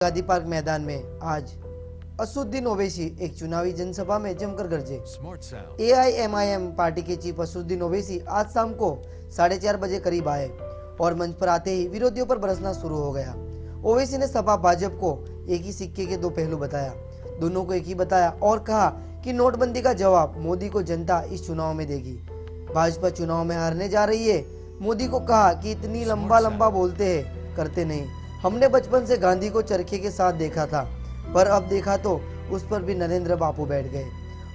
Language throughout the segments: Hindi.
गांधी पार्क मैदान में आज असदुद्दीन ओवैसी एक चुनावी जनसभा में जमकर गरजे। AIMIM पार्टी के चीफ असदुद्दीन ओवैसी आज शाम को 4:30 बजे करीब आए और मंच पर आते ही विरोधियों पर बरसना शुरू हो गया। ओवैसी ने सपा भाजपा को एक ही सिक्के के दो पहलू बताया, दोनों को एक ही बताया और कहा कि नोटबंदी का जवाब मोदी को जनता इस चुनाव में देगी। भाजपा चुनाव में हारने जा रही है। मोदी को कहा कि इतनी लंबा बोलते हैं, करते नहीं। हमने बचपन से गांधी को चरखे के साथ देखा था, पर अब देखा तो उस पर भी नरेंद्र बापू बैठ गए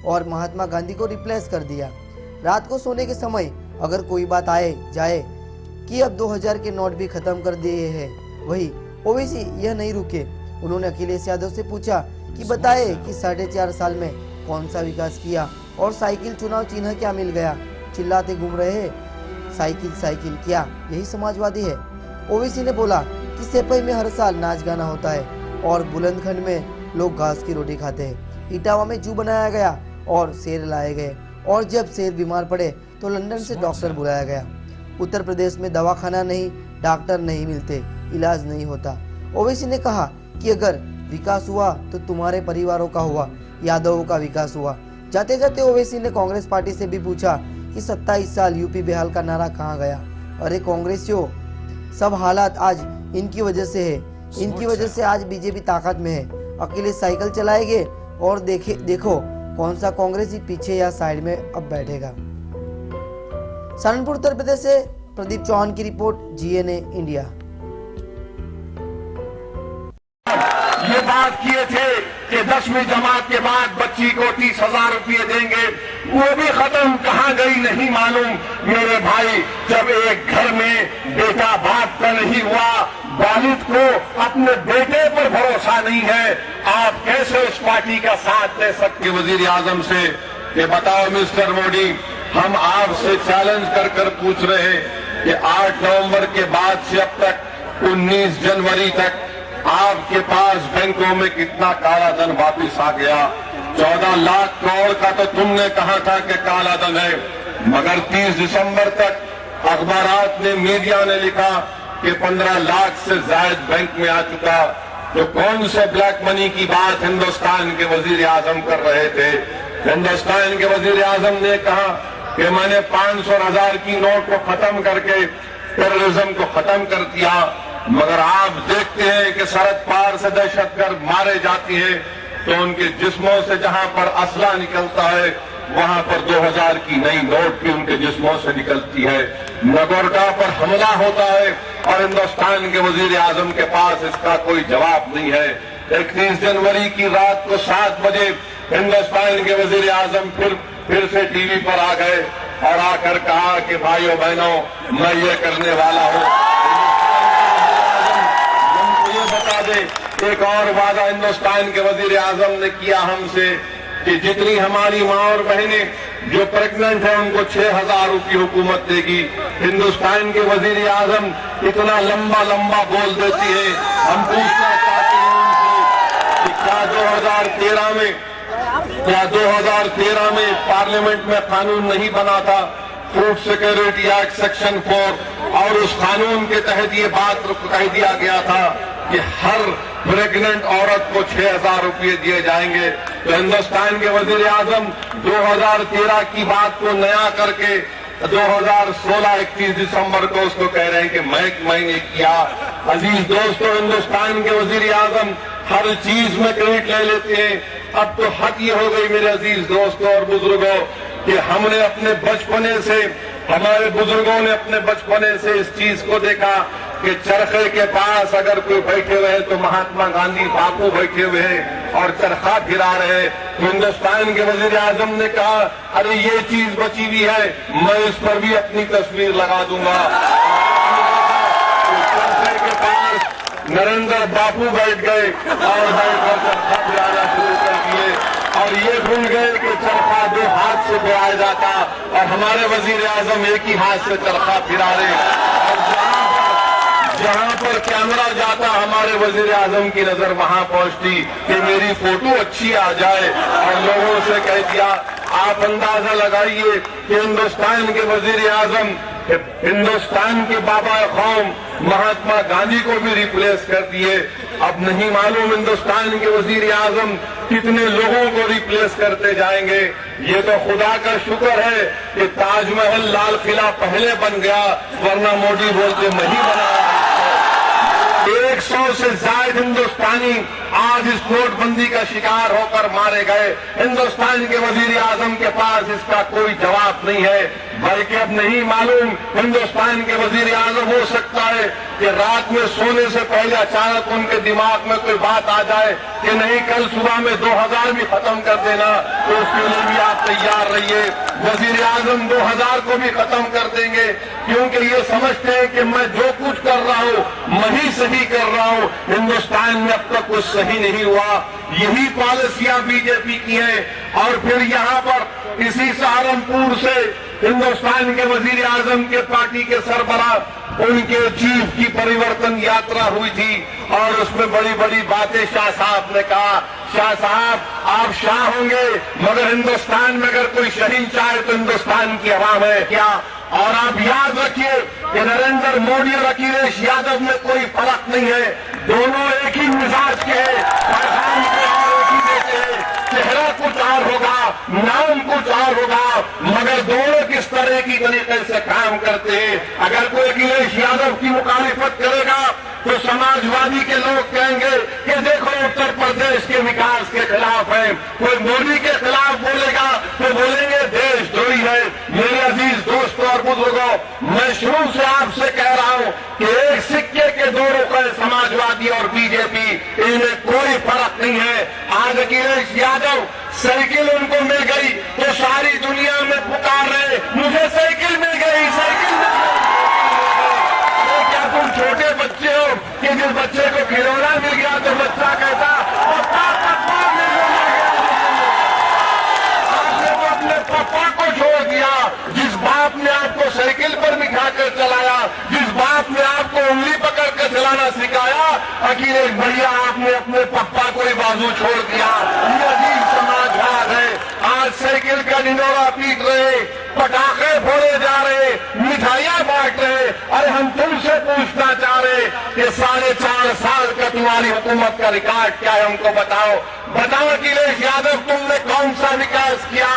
और महात्मा गांधी को रिप्लेस कर दिया। रात को सोने के समय अगर कोई बात आए जाए कि अब 2000 के नोट भी खत्म कर दिए हैं, वही ओवैसी यह नहीं रुके। उन्होंने अखिलेश यादव से पूछा कि बताए कि 4.5 साल में कौन सा विकास किया और साइकिल चुनाव चिन्ह क्या मिल गया। चिल्लाते घूम रहे हैं, साइकिल क्या यही समाजवादी है। ओवैसी ने बोला कि सेपई में हर साल नाच गाना होता है और बुलंदखंड में लोग घास की रोटी खाते हैं। इटावा में जू बनाया गया और शेर लाए गए और जब शेर बीमार पड़े तो लंदन से डॉक्टर बुलाया गया। उत्तर प्रदेश में दवाखाना नहीं, डॉक्टर नहीं मिलते, इलाज नहीं होता। ओवैसी ने कहा कि अगर विकास हुआ तो तुम्हारे परिवारों का हुआ, यादवों का विकास हुआ। जाते जाते ओवैसी ने कांग्रेस पार्टी से भी पूछा कि 27 साल यूपी बेहाल का नारा कहाँ गया। अरे कांग्रेसियों, सब हालात आज इनकी वजह से है। इनकी वजह से आज बीजेपी ताकत में है। अखिलेश साइकिल चलाएंगे और देखो कौन सा कांग्रेसी पीछे या साइड में अब बैठेगा। सहारनपुर उत्तर प्रदेश से प्रदीप चौहान की रिपोर्ट, GNA इंडिया। ये बात किए थे कि 10वीं जमात के बाद बच्ची को 30,000 रुपये देंगे, वो भी खत्म, कहाँ गई नहीं मालूम। मेरे भाई, जब एक घर में बेटा बाप का नहीं हुआ, वालिद को अपने बेटे पर भरोसा नहीं है, आप कैसे उस पार्टी का साथ दे सकते। वजीर आजम से ये बताओ मिस्टर मोदी, हम आपसे चैलेंज कर पूछ रहे हैं कि 8 नवंबर के बाद से अब तक 19 जनवरी तक आपके पास बैंकों में कितना काला धन वापिस आ गया। 14 लाख करोड़ का तो तुमने कहा था कि काला धन है, मगर 30 दिसंबर तक अखबारात ने, मीडिया ने लिखा कि 15 लाख से ज्यादा बैंक में आ चुका। तो कौन से ब्लैक मनी की बात हिंदुस्तान के वजीर आजम कर रहे थे। हिंदुस्तान के वजीर आजम ने कहा कि मैंने 500 और 1000 की नोट को खत्म करके टेररिज्म को खत्म कर दिया, मगर आप देखते हैं कि सरहद पार से दहशतगर्द मारे जाती है तो उनके जिस्मों से जहां पर असला निकलता है, वहां पर 2000 की नई नोट भी उनके जिस्मों से निकलती है। नगोरटा पर हमला होता है और हिंदुस्तान के वजीर आजम के पास इसका कोई जवाब नहीं है। 31 जनवरी की रात को 7 बजे हिंदुस्तान के वजीर आजम फिर से टीवी पर आ गए और आकर कहा कि भाइयों बहनों, मैं ये करने वाला हूं। बता दे, एक और वादा हिंदुस्तान के वजीर आजम ने किया हमसे कि जितनी हमारी मां और बहनें जो प्रेग्नेंट हैं उनको 6,000 रुपये हुकूमत देगी। हिंदुस्तान के वजीर आजम इतना लंबा बोल देती है। हम पूछना चाहते हैं उनसे कि क्या 2013 में पार्लियामेंट में कानून नहीं बना था, फूड सिक्योरिटी एक्ट सेक्शन 4, और उस कानून के तहत ये बात कह दिया गया था कि हर प्रेग्नेंट औरत को 6,000 रुपये दिए जाएंगे। तो हिंदुस्तान के वजीर आजम 2013 की बात को नया करके 2016 31 दिसंबर को उसको कह रहे हैं कि मैं एक महीने किया। अजीज दोस्तों, हिंदुस्तान के वजीर आजम हर चीज में क्रेडिट ले लेते हैं। अब तो हद ये हो गई मेरे अजीज दोस्तों और बुजुर्गों कि हमने अपने बचपने से, हमारे बुजुर्गों ने अपने बचपने से इस चीज को देखा कि चरखे के पास अगर कोई बैठे हुए हैं तो महात्मा गांधी बापू बैठे हुए हैं और चरखा फिरा रहे हैं। तो हिंदुस्तान के वजीर आजम ने कहा, अरे ये चीज बची हुई है, मैं इस पर भी अपनी तस्वीर लगा दूंगा। चरखे के पास नरेंद्र बापू बैठ गए और बैठकर चरखा फिराना शुरू कर दिए और ये भूल गए कि चरखा 2 हाथ से फिराया जाता और हमारे वजीर आजम एक ही हाथ से चरखा फिरा रहे। जहां पर कैमरा जाता हमारे वजीर आजम की नजर वहां पहुंचती कि मेरी फोटो अच्छी आ जाए और लोगों से कह दिया। आप अंदाजा लगाइए कि हिंदुस्तान के वजीर आजम कि हिंदुस्तान के बाबा कौम महात्मा गांधी को भी रिप्लेस कर दिए। अब नहीं मालूम हिंदुस्तान के वजीर आजम कितने लोगों को रिप्लेस करते जाएंगे। ये तो खुदा का शुक्र है कि ताजमहल लाल किला पहले बन गया, वरना मोदी बोलते नहीं बना। 100 से ज्यादा हिंदुस्तानी आज इस नोटबंदी का शिकार होकर मारे गए। हिंदुस्तान के वजीर आजम के पास इसका कोई जवाब नहीं है, बल्कि अब नहीं मालूम हिंदुस्तान के वजीर आजम हो सकता है कि रात में सोने से पहले अचानक उनके दिमाग में कोई बात आ जाए कि नहीं कल सुबह में 2000 भी खत्म कर देना, तो उसके लिए भी आप तैयार रहिए। वजीर आजम 2000 को भी खत्म कर देंगे, क्योंकि ये समझते हैं कि मैं जो कुछ कर रहा हूं मैं ही सही कर रहा हूं। हिंदुस्तान में अब तक कुछ सही नहीं हुआ। यही पॉलिसियां बीजेपी की हैं। और फिर यहां पर इसी सहारनपुर से हिंदुस्तान के वजीर आजम के पार्टी के सरबराह उनके चीफ की परिवर्तन यात्रा हुई थी और उसमें बड़ी बड़ी बातें शाह साहब ने कहा। शाह साहब आप शाह होंगे, मगर हिंदुस्तान में अगर कोई शहीन चाहे तो हिंदुस्तान की आवाम है क्या? और आप याद रखिए कि नरेंद्र मोदी और अखिलेश यादव में कोई फर्क नहीं है, दोनों एक ही मिजाज के हैं, पैगाम के और एक ही देते हैं, चेहरा कुछ और होगा, नाम कुछ और होगा, मगर दोनों किस तरह की तरीके से काम करते हैं। अगर कोई अखिलेश यादव की मुखालिफत करेगा तो समाजवादी के लोग कहेंगे कि देखो उत्तर प्रदेश के विकास के खिलाफ है। कोई मोदी के खिलाफ बोलेगा तो बोलेंगे देशद्रोही है। मेरे अजीज दोस्तों और बुजुर्गों, मैं शुरू से आपसे कह रहा हूं कि एक सिक्के के दो रुख है, समाजवादी और बीजेपी, इनमें कोई फर्क नहीं है। आज अखिलेश यादव साइकिल उनको मिल गई तो सारी दुनिया में पुकार रहे मुझे साइकिल मिल गई, साइकिल मिल गई। क्या तुम छोटे बच्चे हो कि जिस बच्चे को खिलौना मिल गया तो बच्चा कहता पप्पा पप्पा मिल गया? आपने तो अपने पप्पा को छोड़ दिया। जिस बाप ने आपको साइकिल पर बिठाकर चलाया, जिस बाप ने आपको उंगली पकड़ कर चलाना सिखाया, अखिलेश भैया आपने अपने पप्पा को ही बाजू छोड़ दिया। ये अजीब समाजवाद है। आज साइकिल का निनोरा पीट रहे, पटाखे फोड़े जा रहे, मिठाइयां बांट रहे। अरे हम तुमसे पूछना चाह रहे कि 4.5 साल का तुम्हारी हुकूमत का रिकॉर्ड क्या है, हमको बताओ। बताओ अखिलेश यादव तुमने कौन सा विकास किया?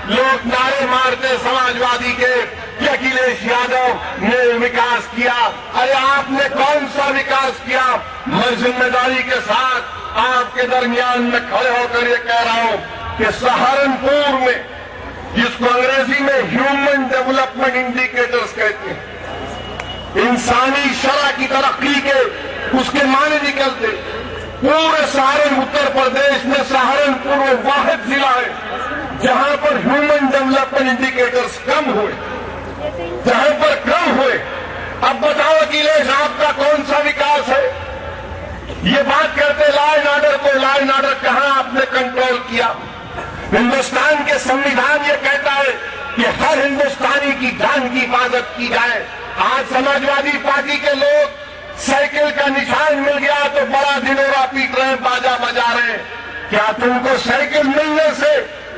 लोग नारे मारते समाजवादी के कि अखिलेश यादव ने विकास किया। अरे आपने कौन सा विकास किया? मैं जिम्मेदारी के साथ आपके दरमियान में खड़े होकर ये कह रहा हूं कि सहारनपुर में, जिसको अंग्रेजी में ह्यूमन डेवलपमेंट इंडिकेटर्स कहते हैं, इंसानी शरह की तरक्की के उसके माने निकलते, पूरे सहारन उत्तर प्रदेश में सहारनपुर वो वाहिद जिला है जहां पर ह्यूमन डेवलपमेंट इंडिकेटर्स कम हुए, जहां पर कम हुए। अब बताओ अखिलेश आपका कौन सा विकास है? ये बात करते लॉ एंड ऑर्डर को, लॉ एंड ऑर्डर कहां आपने कंट्रोल किया? हिंदुस्तान के संविधान ये कहता है कि हर हिंदुस्तानी की जान की हिफाजत की जाए। आज समाजवादी पार्टी के लोग साइकिल का निशान मिल गया तो बड़ा दिनोरा पीट रहे हैं, बाजा बजा रहे हैं। क्या तुमको साइकिल मिलने से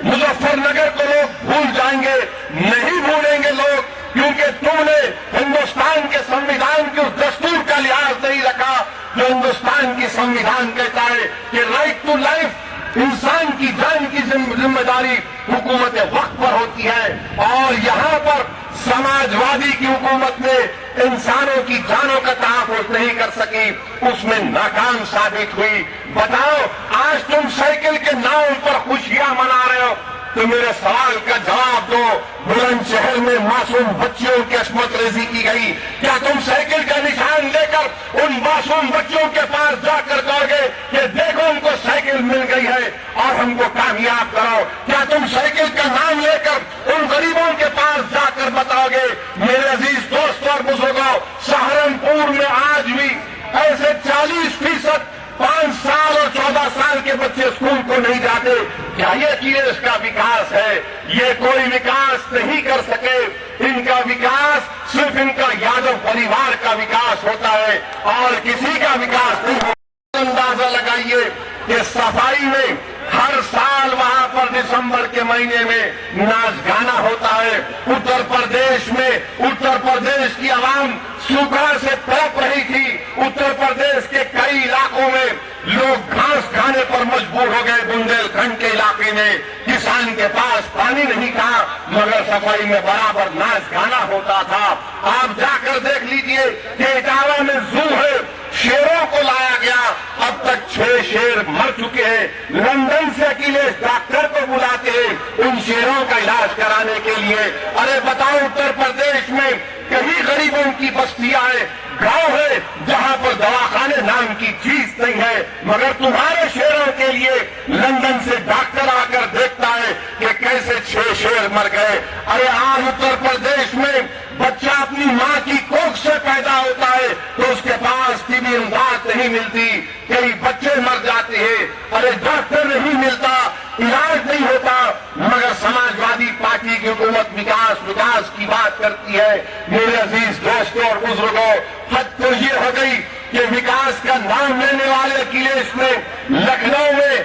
मुजफ्फरनगर को लोग भूल जाएंगे? नहीं भूलेंगे लोग, क्योंकि तुमने हिंदुस्तान के संविधान के उस दस्तूर का लिहाज नहीं रखा जो हिंदुस्तान की संविधान कहता है कि राइट टू लाइफ, इंसान की जान की जिम्मेदारी हुकूमत वक्त पर होती है। और यहां पर समाजवादी की हुकूमत ने इंसानों की जानों का तहफ़्फ़ुज़ नहीं कर सकी, उसमें नाकाम साबित हुई। बताओ आज तुम साइकिल के नाम पर खुशियां मना रहे हो, तो मेरे सवाल का जवाब दो। बुलंदशहर में मासूम बच्चियों की अस्मत रेजी की गई, क्या तुम साइकिल का निशान लेकर उन मासूम बच्चों के पास जाकर कहोगे कि देखो उनको साइकिल मिल गई है और हमको कामयाब करो? क्या तुम साइकिल का नाम लेकर उन गरीबों के पास जाकर बताओगे? मेरे अजीज दोस्तों और बुजुर्गों, सहारनपुर में आज भी ऐसे 40% 5 साल और 14 साल के बच्चे स्कूल को नहीं जाते। क्या ये इसका विकास है? ये कोई विकास नहीं कर सके। इनका विकास सिर्फ इनका यादव परिवार का विकास होता है और किसी का विकास नहीं होता। अंदाजा लगाइए कि सफाई में हर साल वहां पर दिसंबर के महीने में नाच गाना होता है। उत्तर प्रदेश में उत्तर प्रदेश की आवाम सूखा से तड़प रही थी। उत्तर प्रदेश के कई इलाकों में लोग घास खाने पर मजबूर हो गए। बुंदेलखंड के इलाके में किसान के पास पानी नहीं था, मगर सफाई में बराबर नाच गाना होता था। आप जाकर देख लीजिए कि इटावा में जू है, शेरों को लाया गया। अब तक 6 शेर मर चुके हैं। लंदन से अखिलेश डॉक्टर को बुलाते हैं उन शेरों का इलाज कराने के लिए। अरे बताओ, उत्तर प्रदेश में कहीं गरीबों की बस्तियां हैं, गांव है जहां पर दवाखाने नाम की चीज नहीं है, मगर तुम्हारे शेरों के लिए लंदन से डॉक्टर आकर देखता है कि कैसे 6 शेर मर गए। अरे आज उत्तर प्रदेश में बच्चा अपनी मां की कोख से पैदा होता है तो उसके पास टीबी इमदाद नहीं मिलती, कई बच्चे मर जाते हैं। अरे डॉक्टर नहीं मिलता, इलाज नहीं होता, मगर समाजवादी पार्टी की हुकूमत विकास विकास की बात करती है। मेरे अजीज दोस्तों और बुजुर्गों, हद तो ये हो गई कि विकास का नाम लेने वाले अखिलेश ने लखनऊ में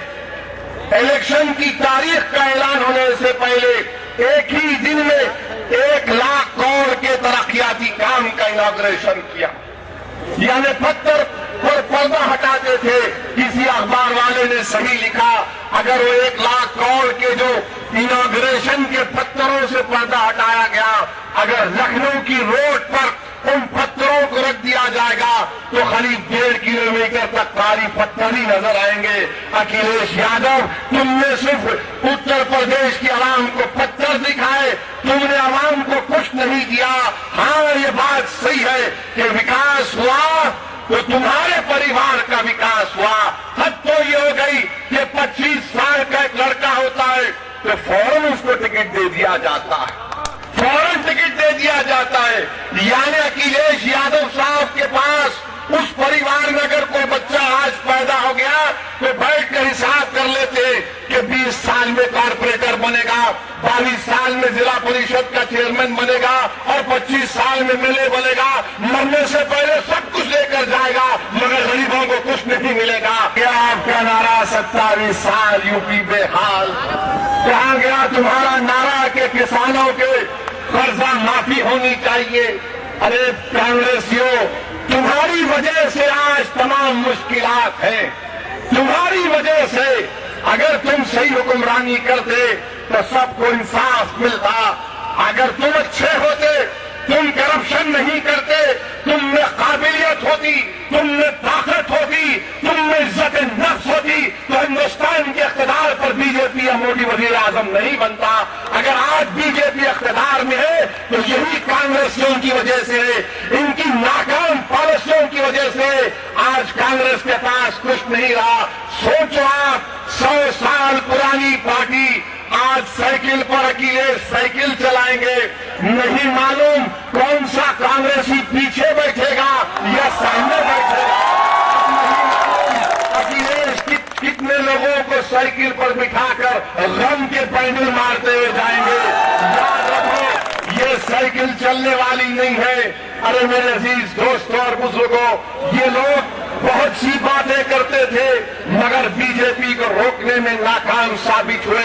इलेक्शन की तारीख का ऐलान होने से पहले एक ही दिन में 1 लाख करोड़ के तरक्याती काम का इनॉग्रेशन किया। यानी पत्थर पर पर्दा हटाते थे। किसी अखबार वाले ने सही लिखा, अगर वो 1 लाख करोड़ के जो इनॉग्रेशन के पत्थरों से पर्दा हटाया गया, अगर लखनऊ की रोड पर उन पत्थरों को रख दिया जाएगा तो करीब 1.5 किलोमीटर तक खाली पत्थर ही नजर आएंगे। अखिलेश यादव, तुमने सिर्फ उत्तर प्रदेश की आवाम को पत्थर दिखाए, तुमने आवाम को कुछ नहीं दिया। हाँ, ये बात सही है कि विकास हुआ तो तुम्हारे परिवार का विकास हुआ। हद तो ये हो गई कि 25 साल का एक लड़का होता है तो फौरन उसको टिकट दे दिया जाता है, फौरन टिकट दे दिया जाता है। यानी अखिलेश यादव साहब के पास उस परिवार में अगर कोई बच्चा आज पैदा हो गया तो बैठ कर हिसाब कर लेते कि 20 साल में कारपोरेटर बनेगा, 22 साल में जिला परिषद का चेयरमैन बनेगा और 25 साल में एमएलए बनेगा। मरने से पहले सब कुछ लेकर जाएगा, मगर गरीबों को कुछ नहीं मिलेगा। क्या आपका नारा 27 साल यूपी बेहाल? कहा गया तुम्हारा नारा के किसानों के कर्जा माफी होनी चाहिए? अरे कांग्रेसियों, तुम्हारी वजह से आज तमाम मुश्किलात हैं। तुम्हारी वजह से अगर तुम सही हुक्मरानी करते तो सबको इंसाफ मिलता। अगर तुम अच्छे होते, तुम करप्शन नहीं करते, तुम में काबिलियत होती, तुम में ताकत होती, तुम में इज्जत नफ्स होती तो हिंदुस्तान के इख्तिदार पर बीजेपी या मोदी वजीर आजम नहीं बनता। अगर आज बीजेपी इख्तिदार में है तो यही कांग्रेसियों की वजह से है, इनकी नाकाम पॉलिसियों की वजह से आज कांग्रेस के पास कुछ नहीं रहा। सोचो आप, 100 साल पुरानी पार्टी आज साइकिल पर अखिलेश साइकिल चलाएंगे। नहीं मालूम कौन सा कांग्रेसी पीछे बैठेगा या सामने बैठेगा। अखिलेश कितने लोगों को साइकिल पर बिठाकर गम के पैडल मारते हुए जाएंगे। याद रखो, ये साइकिल चलने वाली नहीं है। अरे मेरे अजीज दोस्तों और बुजुर्गों, ये लोग बहुत सी बातें करते थे मगर बीजेपी को रोकने में नाकाम साबित हुए।